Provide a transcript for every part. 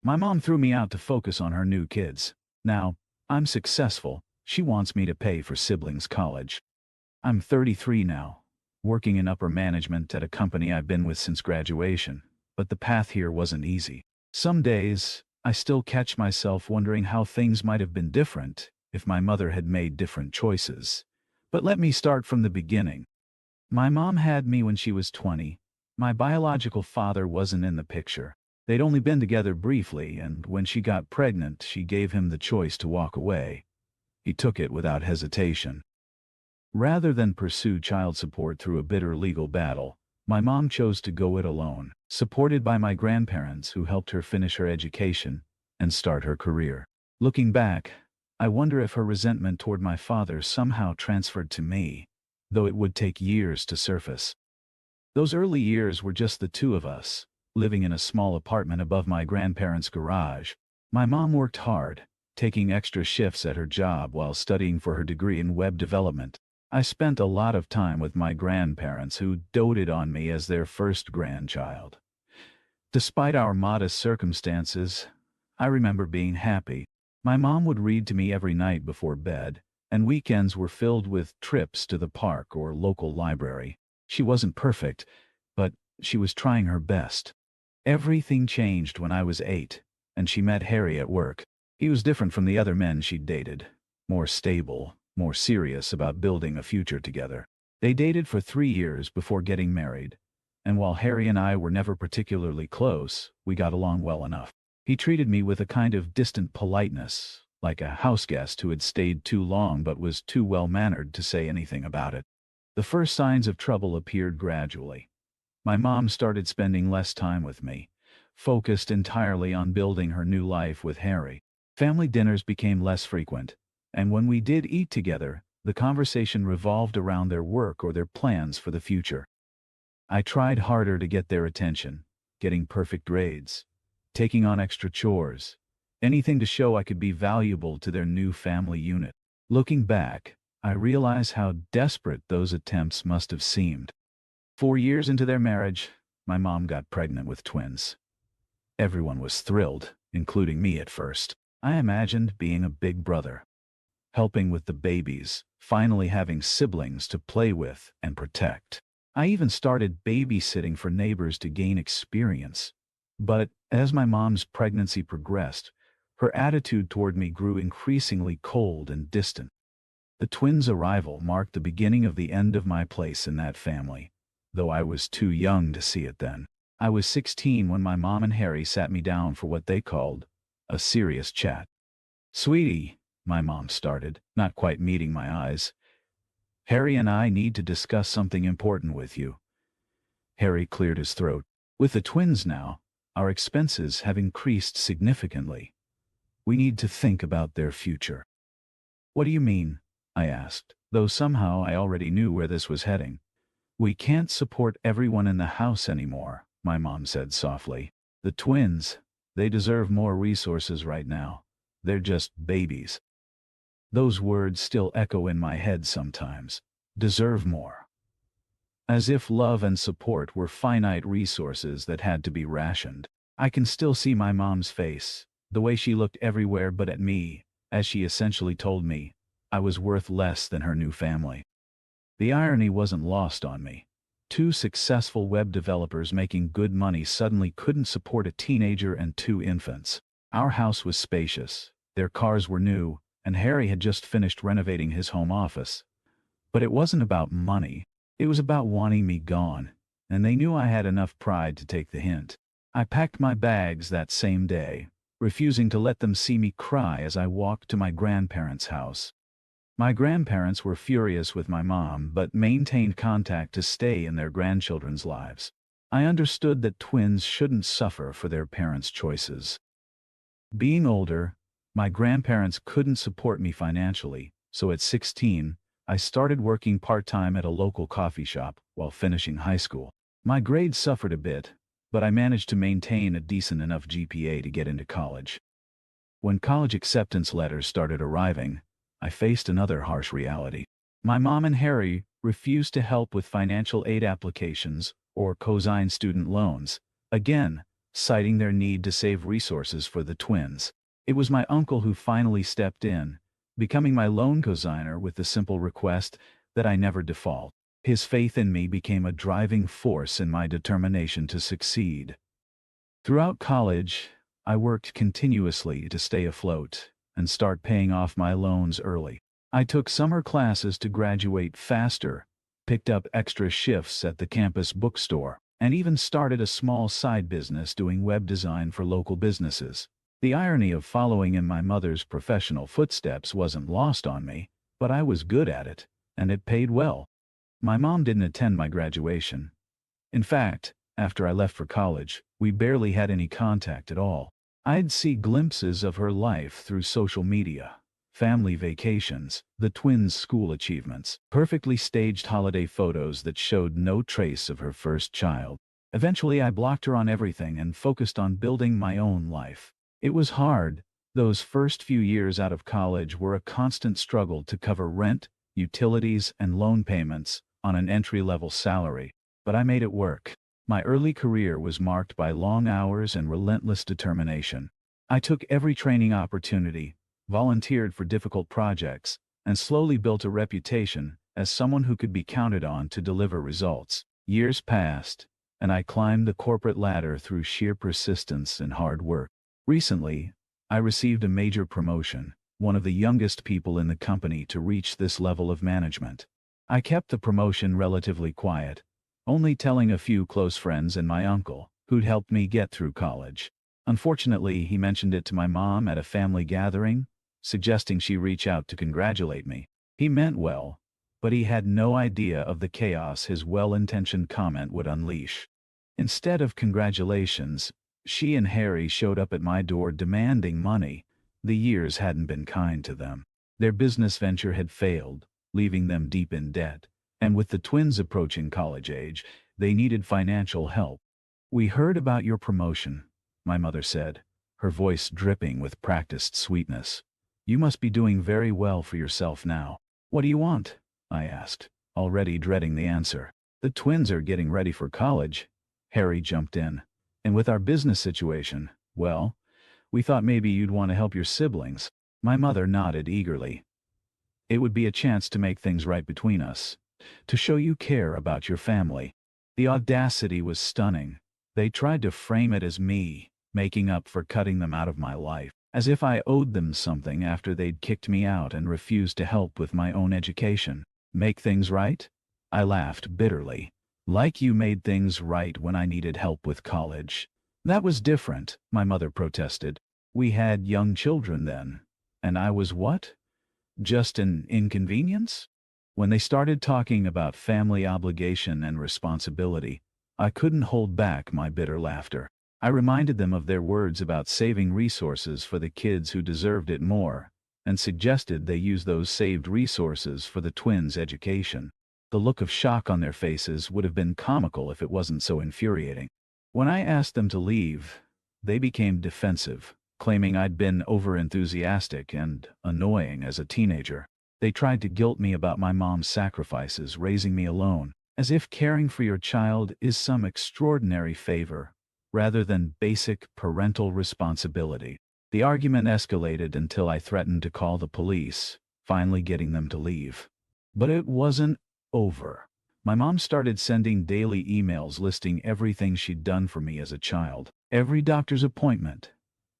My mom threw me out to focus on her new kids. Now, I'm successful. She wants me to pay for siblings' college. I'm 33 now, working in upper management at a company I've been with since graduation, but the path here wasn't easy. Some days, I still catch myself wondering how things might have been different if my mother had made different choices. But let me start from the beginning. My mom had me when she was 20. My biological father wasn't in the picture. They'd only been together briefly, and when she got pregnant, she gave him the choice to walk away. He took it without hesitation. Rather than pursue child support through a bitter legal battle, my mom chose to go it alone, supported by my grandparents who helped her finish her education and start her career. Looking back, I wonder if her resentment toward my father somehow transferred to me, though it would take years to surface. Those early years were just the two of us, living in a small apartment above my grandparents' garage. My mom worked hard, taking extra shifts at her job while studying for her degree in web development. I spent a lot of time with my grandparents who doted on me as their first grandchild. Despite our modest circumstances, I remember being happy. My mom would read to me every night before bed, and weekends were filled with trips to the park or local library. She wasn't perfect, but she was trying her best. Everything changed when I was 8, and she met Harry at work. He was different from the other men she'd dated, more stable, more serious about building a future together. They dated for 3 years before getting married, and while Harry and I were never particularly close, we got along well enough. He treated me with a kind of distant politeness, like a houseguest who had stayed too long but was too well-mannered to say anything about it. The first signs of trouble appeared gradually. My mom started spending less time with me, focused entirely on building her new life with Harry. Family dinners became less frequent, and when we did eat together, the conversation revolved around their work or their plans for the future. I tried harder to get their attention, getting perfect grades, taking on extra chores, anything to show I could be valuable to their new family unit. Looking back, I realize how desperate those attempts must have seemed. 4 years into their marriage, my mom got pregnant with twins. Everyone was thrilled, including me at first. I imagined being a big brother, helping with the babies, finally having siblings to play with and protect. I even started babysitting for neighbors to gain experience. But as my mom's pregnancy progressed, her attitude toward me grew increasingly cold and distant. The twins' arrival marked the beginning of the end of my place in that family, though I was too young to see it then. I was 16 when my mom and Harry sat me down for what they called a serious chat. "Sweetie," my mom started, not quite meeting my eyes, "Harry and I need to discuss something important with you." Harry cleared his throat. "With the twins now, our expenses have increased significantly. We need to think about their future." "What do you mean?" I asked, though somehow I already knew where this was heading. "We can't support everyone in the house anymore," my mom said softly. "The twins, they deserve more resources right now. They're just babies." Those words still echo in my head sometimes. Deserve more. As if love and support were finite resources that had to be rationed. I can still see my mom's face, the way she looked everywhere but at me, as she essentially told me I was worth less than her new family. The irony wasn't lost on me. 2 successful web developers making good money suddenly couldn't support a teenager and 2 infants. Our house was spacious, their cars were new, and Harry had just finished renovating his home office. But it wasn't about money. It was about wanting me gone, and they knew I had enough pride to take the hint. I packed my bags that same day, refusing to let them see me cry as I walked to my grandparents' house. My grandparents were furious with my mom but maintained contact to stay in their grandchildren's lives. I understood that twins shouldn't suffer for their parents' choices. Being older, my grandparents couldn't support me financially, so at 16, I started working part-time at a local coffee shop while finishing high school. My grades suffered a bit, but I managed to maintain a decent enough GPA to get into college. When college acceptance letters started arriving, I faced another harsh reality. My mom and Harry refused to help with financial aid applications or cosign student loans. Again, citing their need to save resources for the twins. It was my uncle who finally stepped in, becoming my loan cosigner with the simple request that I never default. His faith in me became a driving force in my determination to succeed. Throughout college, I worked continuously to stay afloat and start paying off my loans early. I took summer classes to graduate faster, picked up extra shifts at the campus bookstore, and even started a small side business doing web design for local businesses. The irony of following in my mother's professional footsteps wasn't lost on me, but I was good at it, and it paid well. My mom didn't attend my graduation. In fact, after I left for college, we barely had any contact at all. I'd see glimpses of her life through social media, family vacations, the twins' school achievements, perfectly staged holiday photos that showed no trace of her first child. Eventually, I blocked her on everything and focused on building my own life. It was hard. Those first few years out of college were a constant struggle to cover rent, utilities, and loan payments on an entry-level salary, but I made it work. My early career was marked by long hours and relentless determination. I took every training opportunity, volunteered for difficult projects, and slowly built a reputation as someone who could be counted on to deliver results. Years passed, and I climbed the corporate ladder through sheer persistence and hard work. Recently, I received a major promotion, one of the youngest people in the company to reach this level of management. I kept the promotion relatively quiet, only telling a few close friends and my uncle, who'd helped me get through college. Unfortunately, he mentioned it to my mom at a family gathering, suggesting she reach out to congratulate me. He meant well, but he had no idea of the chaos his well-intentioned comment would unleash. Instead of congratulations, she and Harry showed up at my door demanding money. The years hadn't been kind to them. Their business venture had failed, leaving them deep in debt, and with the twins approaching college age, they needed financial help. "We heard about your promotion," my mother said, her voice dripping with practiced sweetness. "You must be doing very well for yourself now." "What do you want?" I asked, already dreading the answer. "The twins are getting ready for college," Harry jumped in. "And with our business situation, well, we thought maybe you'd want to help your siblings." My mother nodded eagerly. "It would be a chance to make things right between us, to show you care about your family." The audacity was stunning. They tried to frame it as me making up for cutting them out of my life, as if I owed them something after they'd kicked me out and refused to help with my own education. "Make things right?" I laughed bitterly. "Like you made things right when I needed help with college." "That was different," my mother protested. "We had young children then. And I was what? Just an inconvenience?" When they started talking about family obligation and responsibility, I couldn't hold back my bitter laughter. I reminded them of their words about saving resources for the kids who deserved it more, and suggested they use those saved resources for the twins' education. The look of shock on their faces would have been comical if it wasn't so infuriating. When I asked them to leave, they became defensive, claiming I'd been overenthusiastic and annoying as a teenager. They tried to guilt me about my mom's sacrifices raising me alone, as if caring for your child is some extraordinary favor, rather than basic parental responsibility. The argument escalated until I threatened to call the police, finally getting them to leave. But it wasn't over. My mom started sending daily emails listing everything she'd done for me as a child. Every doctor's appointment,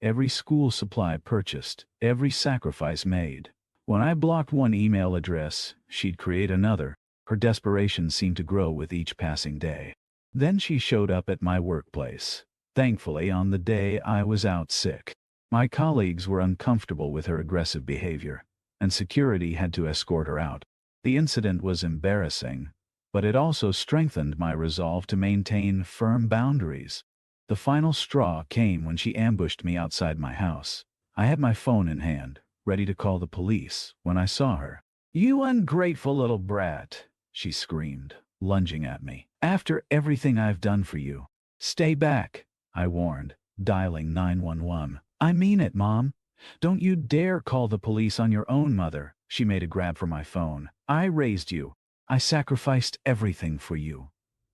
every school supply purchased, every sacrifice made. When I blocked one email address, she'd create another. Her desperation seemed to grow with each passing day. Then she showed up at my workplace, thankfully on the day I was out sick. My colleagues were uncomfortable with her aggressive behavior, and security had to escort her out. The incident was embarrassing, but it also strengthened my resolve to maintain firm boundaries. The final straw came when she ambushed me outside my house. I had my phone in hand, ready to call the police, when I saw her. "You ungrateful little brat," she screamed, lunging at me. "After everything I've done for you." "Stay back," I warned, dialing 911. "I mean it, Mom. Don't you dare call the police on your own mother." She made a grab for my phone. "I raised you. I sacrificed everything for you.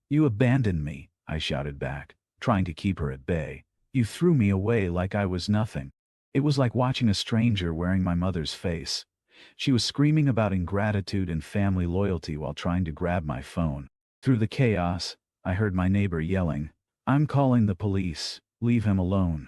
You abandoned me," I shouted back, trying to keep her at bay. You threw me away like I was nothing. It was like watching a stranger wearing my mother's face. She was screaming about ingratitude and family loyalty while trying to grab my phone. Through the chaos, I heard my neighbor yelling, "I'm calling the police. Leave him alone."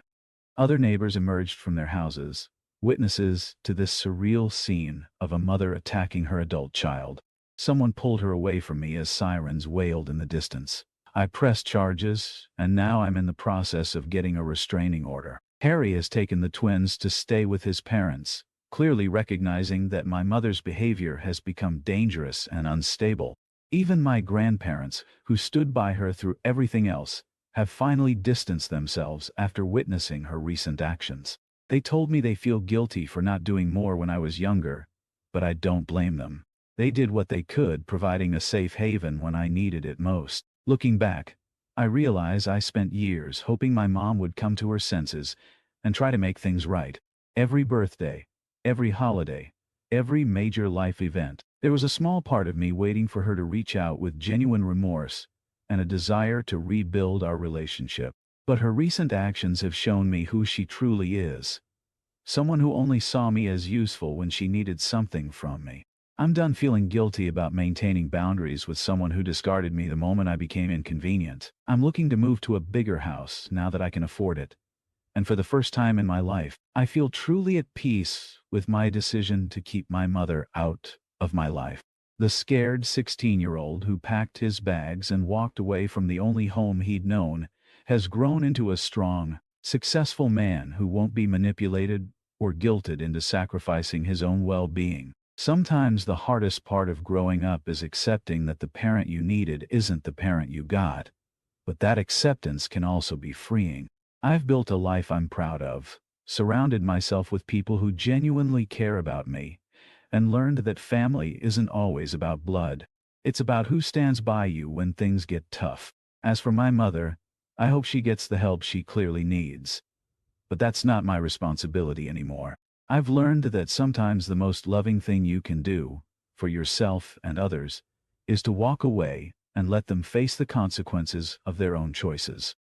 Other neighbors emerged from their houses, witnesses to this surreal scene of a mother attacking her adult child. Someone pulled her away from me as sirens wailed in the distance. I pressed charges, and now I'm in the process of getting a restraining order. Harry has taken the twins to stay with his parents, clearly recognizing that my mother's behavior has become dangerous and unstable. Even my grandparents, who stood by her through everything else, have finally distanced themselves after witnessing her recent actions. They told me they feel guilty for not doing more when I was younger, but I don't blame them. They did what they could, providing a safe haven when I needed it most. Looking back, I realize I spent years hoping my mom would come to her senses and try to make things right. Every birthday, every holiday, every major life event, there was a small part of me waiting for her to reach out with genuine remorse and a desire to rebuild our relationship. But her recent actions have shown me who she truly is. Someone who only saw me as useful when she needed something from me. I'm done feeling guilty about maintaining boundaries with someone who discarded me the moment I became inconvenient. I'm looking to move to a bigger house now that I can afford it. And for the first time in my life, I feel truly at peace with my decision to keep my mother out of my life. The scared 16-year-old who packed his bags and walked away from the only home he'd known has grown into a strong, successful man who won't be manipulated or guilted into sacrificing his own well-being. Sometimes the hardest part of growing up is accepting that the parent you needed isn't the parent you got, but that acceptance can also be freeing. I've built a life I'm proud of, surrounded myself with people who genuinely care about me, and learned that family isn't always about blood. It's about who stands by you when things get tough. As for my mother, I hope she gets the help she clearly needs. But that's not my responsibility anymore. I've learned that sometimes the most loving thing you can do, for yourself and others, is to walk away and let them face the consequences of their own choices.